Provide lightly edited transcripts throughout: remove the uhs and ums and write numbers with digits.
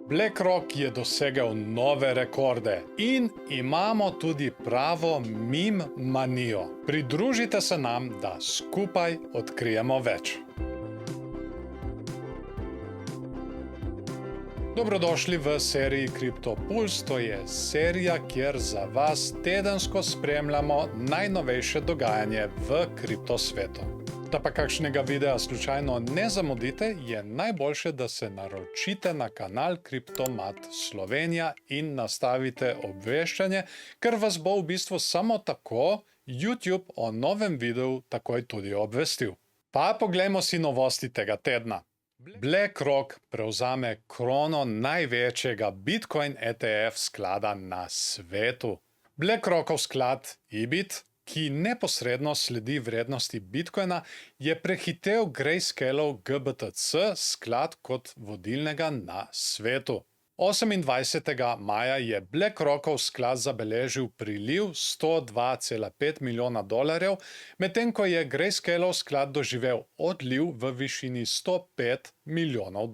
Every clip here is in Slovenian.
BlackRock je dosegel nove rekorde in imamo tudi pravo meme manijo. Pridružite se nam, da skupaj odkrijemo več. Dobrodošli v seriji CryptoPulse, to je serija, kjer za vas tedensko spremljamo najnovejše dogajanje v kriptosvetu. Da pa kakšnega videa slučajno ne zamudite, je najboljše, da se naročite na kanal Kriptomat Slovenija in nastavite obveščanje, ker vas bo v bistvu samo tako YouTube o novem videu takoj tudi obvestil. Pa poglejmo si novosti tega tedna. BlackRock prevzame krono največjega Bitcoin ETF sklada na svetu. BlackRockov sklad IBIT, ki neposredno sledi vrednosti Bitcoina, je prehitel Grayscaleov GBTC sklad kot vodilnega na svetu. 28. maja je BlackRockov sklad zabeležil priliv $102,5 milijona, medtem ko je Grayscaleov sklad doživel odliv v višini $105 milijonov.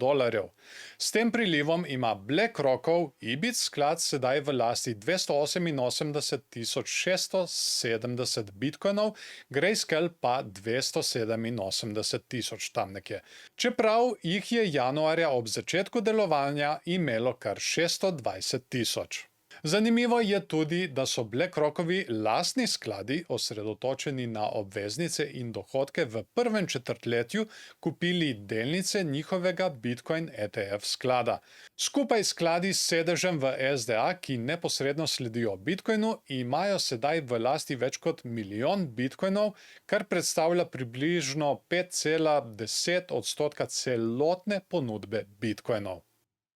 S tem prilivom ima BlackRockov IBIT sklad sedaj v lasti 288,670 bitcoinov, Grayscale pa 287,000 tam nekje. Čeprav jih je januarja ob začetku delovanja imelo kar 620,000. Zanimivo je tudi, da so BlackRockovi lastni skladi osredotočeni na obveznice in dohodke v prvem četrtletju kupili delnice njihovega Bitcoin ETF sklada. Skupaj skladi s sedežem v SDA, ki neposredno sledijo Bitcoinu, imajo sedaj v lasti več kot milijon Bitcoinov, kar predstavlja približno 5,10% celotne ponudbe Bitcoinov.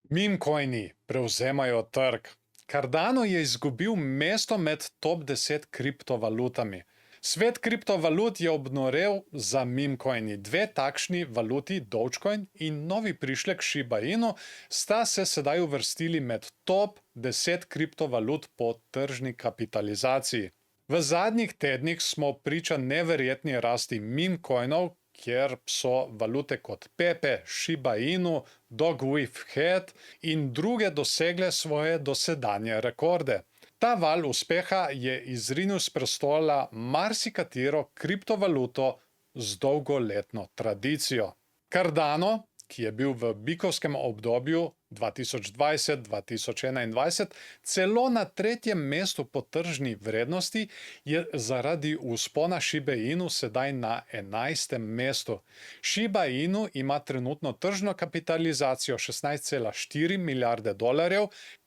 Memecoini prevzemajo trg. Cardano je izgubil mesto med top 10 kriptovalutami. Svet kriptovalut je obnorel za memecoini. Dve takšni valuti, Dogecoin in novi prišlek Shiba Inu, sta se sedaj uvrstili med top 10 kriptovalut po tržni kapitalizaciji. V zadnjih tednih smo priča neverjetni rasti memecoinov, kjer so valute kot Pepe, Shiba Inu, Dog with Head in druge dosegle svoje dosedanje rekorde. Ta val uspeha je izrinil s prestola marsikatero kriptovaluto z dolgoletno tradicijo. Cardano, ki je bil v bikovskem obdobju 2020-2021 celo na tretjem mestu po tržni vrednosti, je zaradi vzpona Shiba Inu sedaj na 11. mestu. Shiba Inu ima trenutno tržno kapitalizacijo $16,4 milijarde,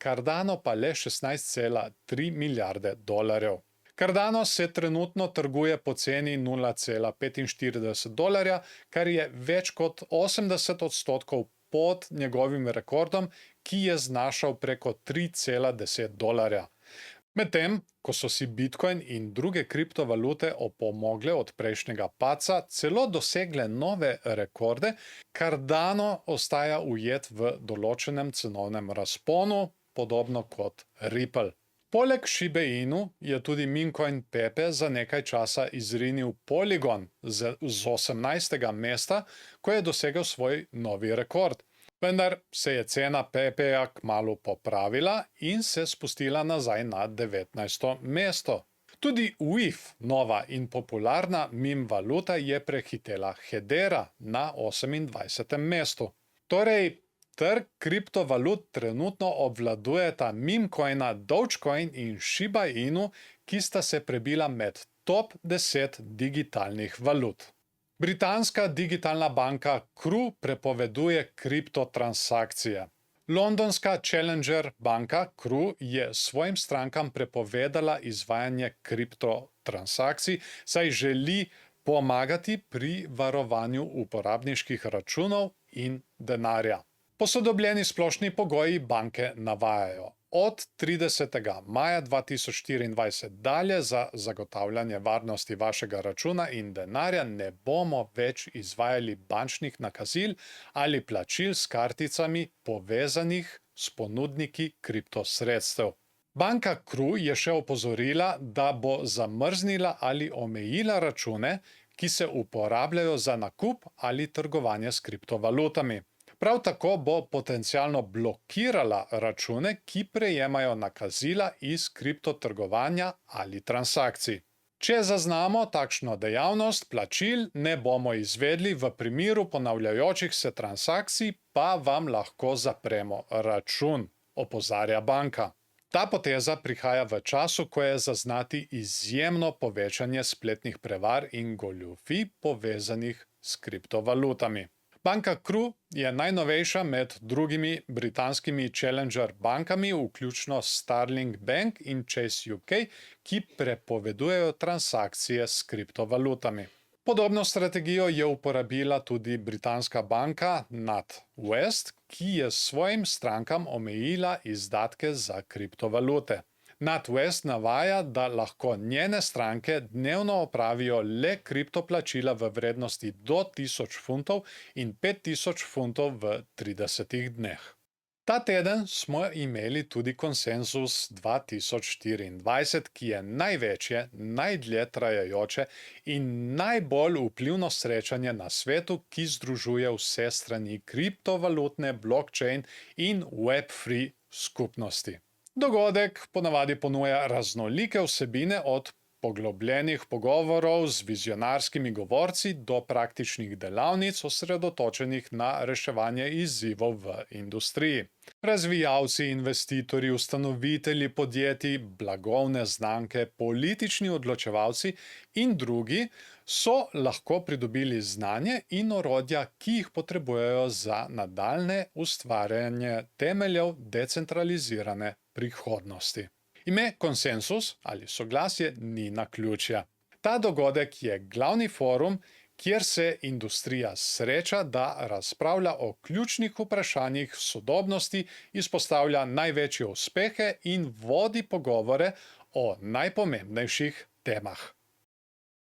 Cardano pa le $16,3 milijarde. Cardano se trenutno trguje po ceni $0,45, kar je več kot 80% pod njegovim rekordom, ki je znašal preko $3,10. Medtem, ko so si Bitcoin in druge kriptovalute opomogle od prejšnjega padca, celo dosegle nove rekorde, Cardano ostaja ujet v določenem cenovnem razponu, podobno kot Ripple. Poleg Shiba Inu je tudi memecoin Pepe za nekaj časa izrinil Polygon z 18. mesta, ko je dosegel svoj novi rekord. Vendar se je cena Pepeja kmalu popravila in se spustila nazaj na 19. mesto. Tudi UIF, nova in popularna meme valuta, je prehitela Hedera na 28. mestu. Torej, trg kriptovalut trenutno obvladujeta memecoina Dogecoin in Shiba Inu, ki sta se prebila med top 10 digitalnih valut. Britanska digitalna banka CRU prepoveduje kriptotransakcije. Londonska Challenger banka CRU je svojim strankam prepovedala izvajanje kriptotransakcij, saj želi pomagati pri varovanju uporabniških računov in denarja. Posodobljeni splošni pogoji banke navajajo: od 30. maja 2024 dalje za zagotavljanje varnosti vašega računa in denarja ne bomo več izvajali bančnih nakazil ali plačil s karticami povezanih s ponudniki kriptosredstev. Banka CRU je še opozorila, da bo zamrznila ali omejila račune, ki se uporabljajo za nakup ali trgovanje s kriptovalutami. Prav tako bo potencialno blokirala račune, ki prejemajo nakazila iz kriptotrgovanja ali transakcij. Če zaznamo takšno dejavnost plačil, ne bomo izvedli v primeru ponavljajočih se transakcij, pa vam lahko zapremo račun, opozarja banka. Ta poteza prihaja v času, ko je zaznati izjemno povečanje spletnih prevar in goljufij povezanih s kriptovalutami. Banka Kru je najnovejša med drugimi britanskimi challenger bankami, vključno Starling Bank in Chase UK, ki prepovedujejo transakcije s kriptovalutami. Podobno strategijo je uporabila tudi britanska banka NatWest, ki je svojim strankam omejila izdatke za kriptovalute. NatWest navaja, da lahko njene stranke dnevno opravijo le kriptoplačila v vrednosti do 1000 funtov in 5000 funtov v 30 dneh. Ta teden smo imeli tudi konsenzus 2024, ki je največje, najdlje trajajoče in najbolj vplivno srečanje na svetu, ki združuje vse strani kriptovalutne, blockchain in web3 skupnosti. Dogodek ponavadi ponuja raznolike vsebine od poglobljenih pogovorov z vizionarskimi govorci do praktičnih delavnic osredotočenih na reševanje izzivov v industriji. Razvijalci, investitorji, ustanovitelji podjetij, blagovne znamke, politični odločevalci in drugi so lahko pridobili znanje in orodja, ki jih potrebujejo za nadaljnje ustvarjanje temeljev decentralizirane prihodnosti. Ime konsenzus ali soglasje ni naključje. Ta dogodek je glavni forum, kjer se industrija sreča, da razpravlja o ključnih vprašanjih sodobnosti, izpostavlja največje uspehe in vodi pogovore o najpomembnejših temah.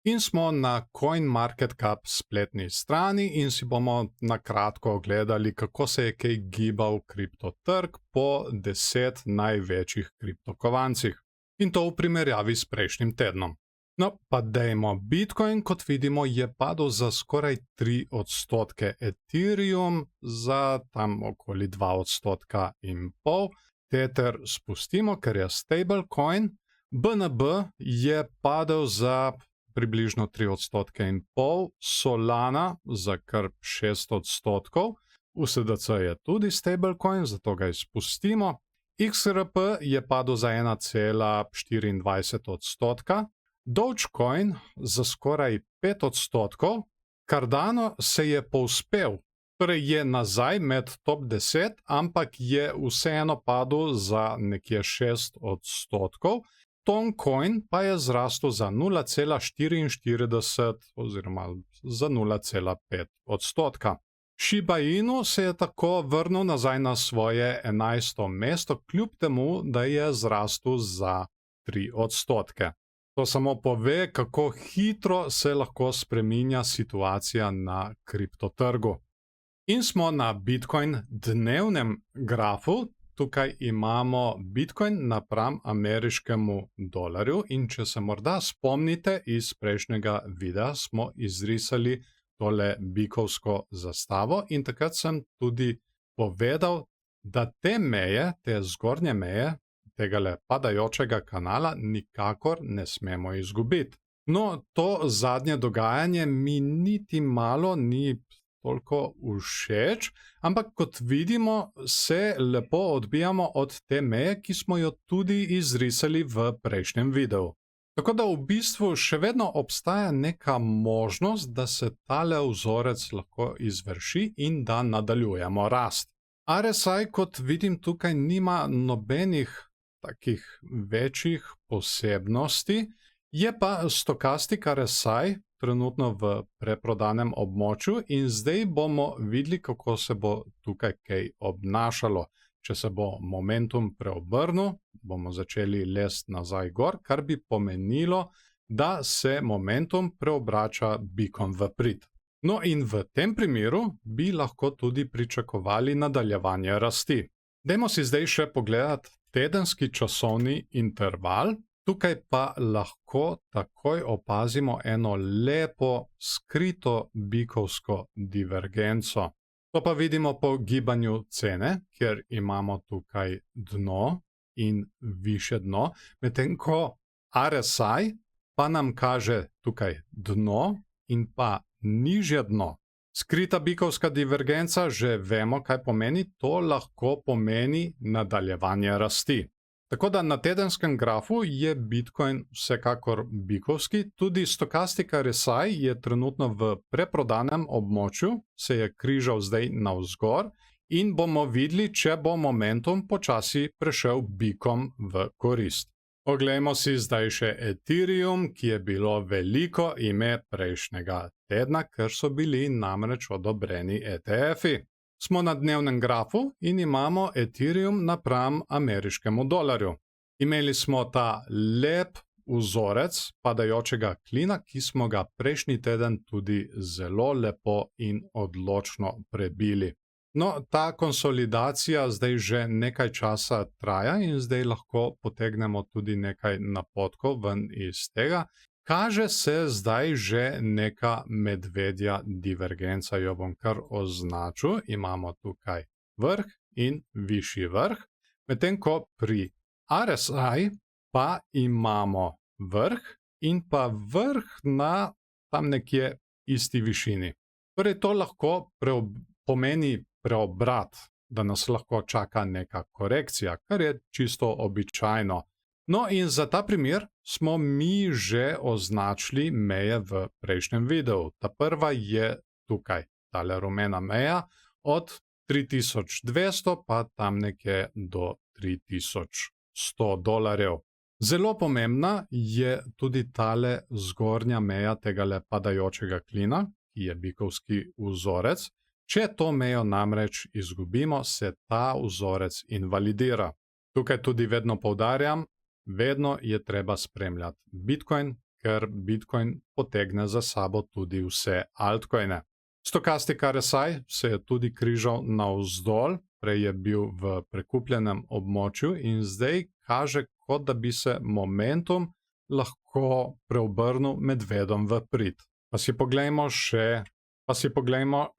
In smo na CoinMarketCap spletni strani in si bomo na kratko ogledali, kako se je kaj gibal kriptotrg po 10 največjih kriptokovancih. In to v primerjavi s prejšnjim tednom. No, pa dejmo, Bitcoin, kot vidimo, je padel za skoraj 3%, Ethereum za tam okoli 2,5%, Tether spustimo, ker je stablecoin, BNB je padel za približno 3,5%, Solana za kar 6%, USDC je tudi stablecoin, zato ga izpustimo, XRP je padel za 1,24%, Dogecoin za skoraj 5%, Cardano se je povzpel, torej je nazaj med top 10, ampak je vseeno padel za nekje 6%, Toncoin pa je zrastel za 0,44 oziroma za 0,5%. Shiba Inu se je tako vrnil nazaj na svoje 11. mesto, kljub temu, da je zrastel za 3%. To samo pove, kako hitro se lahko spreminja situacija na kriptotrgu. In smo na Bitcoin dnevnem grafu. Tukaj imamo Bitcoin napram ameriškemu dolarju in če se morda spomnite iz prejšnjega videa, smo izrisali tole bikovsko zastavo in takrat sem tudi povedal, da te meje, te zgornje meje, tegale padajočega kanala nikakor ne smemo izgubiti. No, to zadnje dogajanje mi niti malo ni toliko všeč, ampak kot vidimo, se lepo odbijamo od te meje, ki smo jo tudi izrisali v prejšnjem videu. Tako da v bistvu še vedno obstaja neka možnost, da se tale vzorec lahko izvrši in da nadaljujemo rast. RSI, kot vidim tukaj, nima nobenih takih večjih posebnosti, je pa Stochastic RSI trenutno v preprodanem območju in zdaj bomo videli, kako se bo tukaj kaj obnašalo. Če se bo momentum preobrnil, bomo začeli lesti nazaj gor, kar bi pomenilo, da se momentum preobrača bikom v prid. No in v tem primeru bi lahko tudi pričakovali nadaljevanje rasti. Dajmo si zdaj še pogledati tedenski časovni interval. Tukaj pa lahko takoj opazimo eno lepo skrito bikovsko divergenco. To pa vidimo po gibanju cene, kjer imamo tukaj dno in više dno, medtem ko RSI pa nam kaže tukaj dno in pa nižje dno. Skrita bikovska divergenca, že vemo, kaj pomeni, to lahko pomeni nadaljevanje rasti. Tako da na tedenskem grafu je Bitcoin vsekakor bikovski, tudi stokastika RSI je trenutno v preprodanem območju, se je križal zdaj navzgor in bomo videli, če bo momentum počasi prešel bikom v korist. Oglejmo si zdaj še Ethereum, ki je bilo veliko ime prejšnjega tedna, ker so bili namreč odobreni ETF-i. Smo na dnevnem grafu in imamo Ethereum napram ameriškemu dolarju. Imeli smo ta lep vzorec padajočega klina, ki smo ga prejšnji teden tudi zelo lepo in odločno prebili. No, ta konsolidacija zdaj že nekaj časa traja in zdaj lahko potegnemo tudi nekaj napotkov ven iz tega. Kaže se zdaj že neka medvedja divergenca, jo bom kar označil. Imamo tukaj vrh in višji vrh, medtem ko pri RSI pa imamo vrh in pa vrh na tam nekje isti višini. Torej to lahko pomeni preobrat, da nas lahko čaka neka korekcija, kar je čisto običajno. No in za ta primer smo mi že označili meje v prejšnjem videu. Ta prva je tukaj, tale rumena meja od 3200 pa tam nekje do 3100 dolarjev. Zelo pomembna je tudi tale zgornja meja tegale padajočega klina, ki je bikovski vzorec. Če to mejo namreč izgubimo, se ta vzorec invalidira. Tukaj tudi vedno poudarjam, vedno je treba spremljati Bitcoin, ker Bitcoin potegne za sabo tudi vse altcoine. Stokastik RSI se je tudi križal navzdol, prej je bil v prekupljenem območju in zdaj kaže, kot da bi se momentum lahko preobrnil medvedom v prid. Pa si poglejmo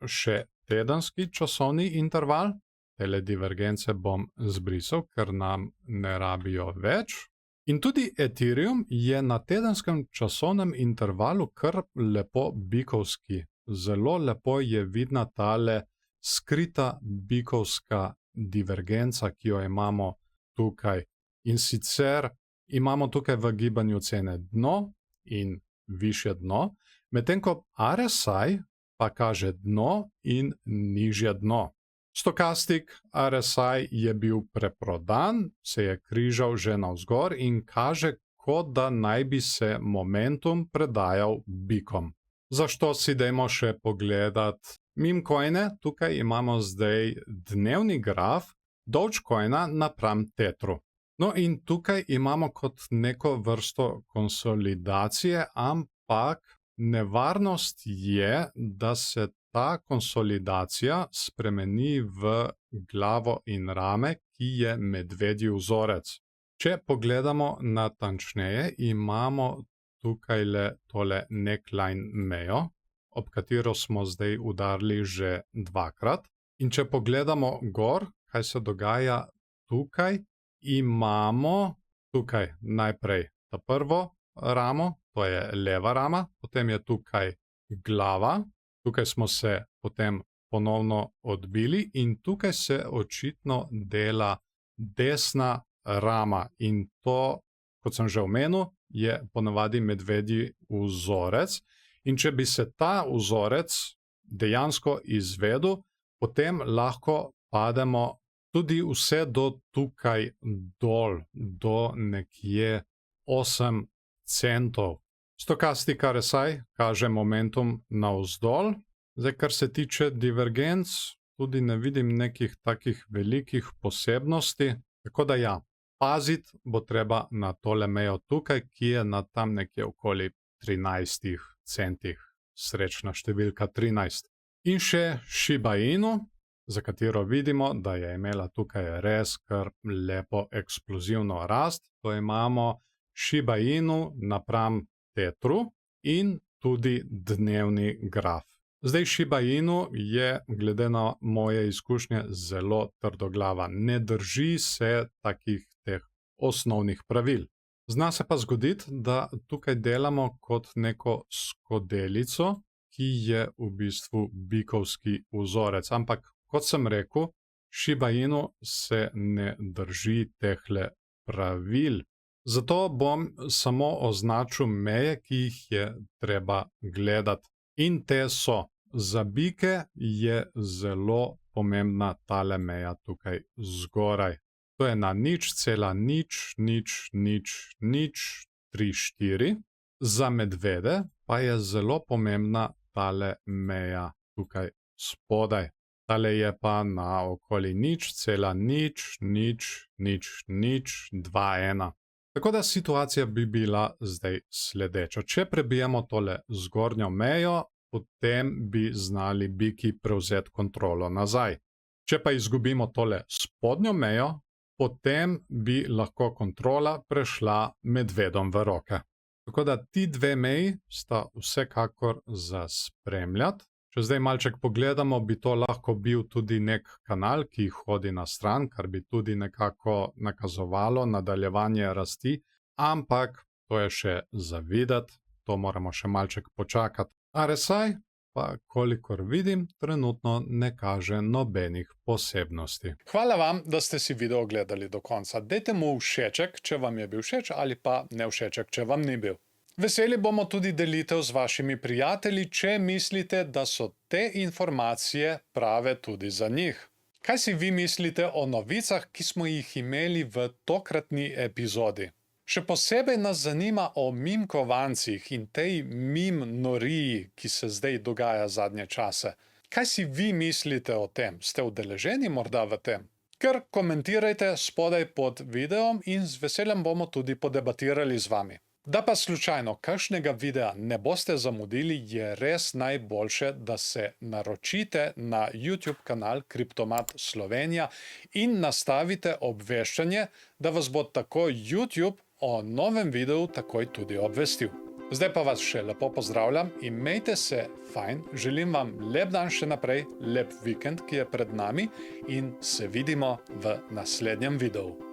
še tedenski časovni interval. Tele divergence bom zbrisal, ker nam ne rabijo več. In tudi Ethereum je na tedenskem časovnem intervalu kar lepo bikovski. Zelo lepo je vidna tale skrita bikovska divergenca, ki jo imamo tukaj. In sicer imamo tukaj v gibanju cene dno in višje dno, medtem ko RSI pa kaže dno in nižje dno. Stokastik RSI je bil preprodan, se je križal že navzgor in kaže, kot da naj bi se momentum predajal bikom. Zašto si dajmo še pogledati meme-coine? Tukaj imamo zdaj dnevni graf Dogecoina napram Tetru. No in tukaj imamo kot neko vrsto konsolidacije, ampak nevarnost je, da se ta konsolidacija spremeni v glavo in rame, ki je medvedji vzorec. Če pogledamo natančneje, imamo tukaj tole neckline mejo, ob katero smo zdaj udarili že dvakrat. In če pogledamo gor, kaj se dogaja tukaj, imamo tukaj najprej ta prvo ramo, to je leva rama, potem je tukaj glava, tukaj smo se potem ponovno odbili in tukaj se očitno dela desna rama in to, kot sem že omenil, je ponavadi medvedji vzorec in če bi se ta vzorec dejansko izvedel, potem lahko pademo tudi vse do tukaj dol, do nekje 8 centov. Stokastik RSI kaže momentum navzdol. Zdaj, kar se tiče divergenc, tudi ne vidim nekih takih velikih posebnosti, tako da ja, paziti bo treba na tole mejo tukaj, ki je na tam nekje okoli 13 centih, srečna številka 13. In še Shiba Inu, za katero vidimo, da je imela tukaj res kar lepo eksplozivno rast. To imamo Shiba Inu napram Tetru in tudi dnevni graf. Zdaj Shiba Inu je, glede na moje izkušnje, zelo trdoglava. Ne drži se takih teh osnovnih pravil. Zna se pa zgoditi, da tukaj delamo kot neko skodelico, ki je v bistvu bikovski vzorec. Ampak, kot sem rekel, Shiba Inu se ne drži tehle pravil. Zato bom samo označil meje, ki jih je treba gledati. In te so. Za bike je zelo pomembna tale meja tukaj zgoraj. To je na 0,0000034. Za medvede pa je zelo pomembna tale meja tukaj spodaj. Tale je pa na okoli 0,0000021. Tako da situacija bi bila zdaj sledeča. Če prebijemo tole zgornjo mejo, potem bi znali biki prevzeti kontrolo nazaj. Če pa izgubimo tole spodnjo mejo, potem bi lahko kontrola prešla medvedom v roke. Tako da ti dve meji sta vsekakor za spremljati. Če zdaj malček pogledamo, bi to lahko bil tudi nek kanal, ki hodi na stran, kar bi tudi nekako nakazovalo nadaljevanje rasti, ampak to je še za videti, to moramo še malček počakati. RSI pa, kolikor vidim, trenutno ne kaže nobenih posebnosti. Hvala vam, da ste si video ogledali do konca. Dajte mu všeček, če vam je bil všeč, ali pa ne všeček, če vam ni bil. Veseli bomo tudi delitev z vašimi prijatelji, če mislite, da so te informacije prave tudi za njih. Kaj si vi mislite o novicah, ki smo jih imeli v tokratni epizodi? Še posebej nas zanima o mimkovancih in tej noriji, ki se zdaj dogaja zadnje čase. Kaj si vi mislite o tem? Ste udeleženi morda v tem? Kar komentirajte spodaj pod videom in z veseljem bomo tudi podebatirali z vami. Da pa slučajno kakšnega videa ne boste zamudili, je res najboljše, da se naročite na YouTube kanal Kriptomat Slovenija in nastavite obveščanje, da vas bo tako YouTube o novem videu takoj tudi obvestil. Zdaj pa vas še lepo pozdravljam, imejte se fajn, želim vam lep dan še naprej, lep vikend, ki je pred nami in se vidimo v naslednjem videu.